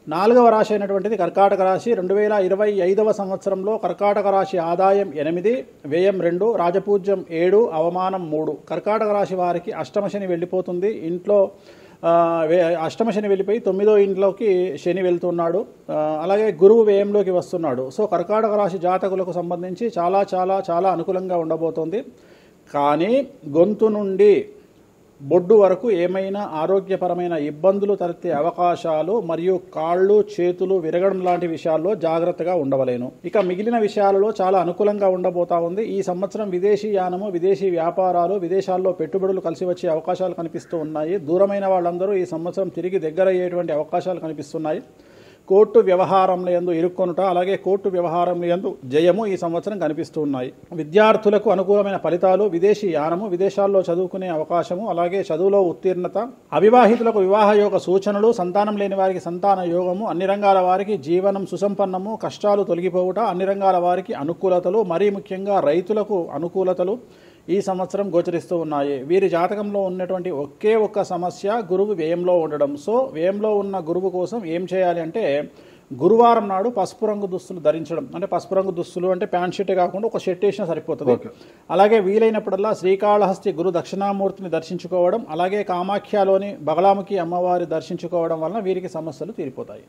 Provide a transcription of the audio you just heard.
నాలుగవ రాశి అయినటువంటిది కర్కాటక రాశి. 2025వ సంవత్సరంలో కర్కాటక రాశి ఆదాయం 8, వ్యయం 2, రాజపూజ్యం 7, అవమానం 3. కర్కాటక రాశి వారికి అష్టమ శని వెళ్ళిపోతుంది. ఇంట్లో అష్టమ శని వెళ్ళిపోయి 9వ ఇంట్లోకి శని వెళ్తున్నాడు. అలాగే గురువు వ్యయంలోకి వస్తున్నాడు. సో కర్కాటక రాశి జాతకులకు సంబంధించి చాలా చాలా చాలా అనుకూలంగా ఉండబోతోంది. కానీ గొంతు నుండి బొడ్డు వరకు ఏమైనా ఆరోగ్యపరమైన ఇబ్బందులు తలెత్తే అవకాశాలు మరియు కాళ్ళు చేతులు విరగడం లాంటి విషయాల్లో జాగ్రత్తగా ఉండవలేను. ఇక మిగిలిన విషయాలలో చాలా అనుకూలంగా ఉండబోతా ఉంది. ఈ సంవత్సరం విదేశీ యానము, విదేశీ వ్యాపారాలు, విదేశాల్లో పెట్టుబడులు కలిసి వచ్చే అవకాశాలు కనిపిస్తూ ఉన్నాయి. దూరమైన వాళ్ళందరూ ఈ సంవత్సరం తిరిగి దగ్గరయ్యేటువంటి అవకాశాలు కనిపిస్తున్నాయి. కోర్టు వ్యవహారంలో యందు ఇరుక్కొనుట, అలాగే కోర్టు వ్యవహారంలో యందు జయము ఈ సంవత్సరం కనిపిస్తూ ఉన్నాయి. విద్యార్థులకు అనుకూలమైన ఫలితాలు, విదేశీ యానము, విదేశాల్లో చదువుకునే అవకాశము, అలాగే చదువులో ఉత్తీర్ణత, అవివాహితులకు వివాహ యోగ సూచనలు, సంతానం లేని వారికి సంతాన యోగము, అన్ని రంగాల వారికి జీవనం సుసంపన్నము, కష్టాలు తొలగిపోవుట, అన్ని రంగాల వారికి అనుకూలతలు, మరీ ముఖ్యంగా రైతులకు అనుకూలతలు ఈ సంవత్సరం గోచరిస్తూ ఉన్నాయి. వీరి జాతకంలో ఉన్నటువంటి ఒక్క సమస్య గురువు వ్యయంలో ఉండడం. సో వ్యయంలో ఉన్న గురువు కోసం ఏం చేయాలి అంటే గురువారం నాడు పసుపు రంగు దుస్తులు ధరించడం. అంటే పసుపు రంగు దుస్తులు అంటే ప్యాంట్ షర్ట్ కాకుండా ఒక షర్ట్ వేసినా సరిపోతుంది. అలాగే వీలైనప్పుడల్లా శ్రీకాళహస్తి గురు దక్షిణామూర్తిని దర్శించుకోవడం, అలాగే కామాఖ్యలోని బగలాముఖి అమ్మవారి దర్శించుకోవడం వలన వీరికి సమస్యలు తీరిపోతాయి.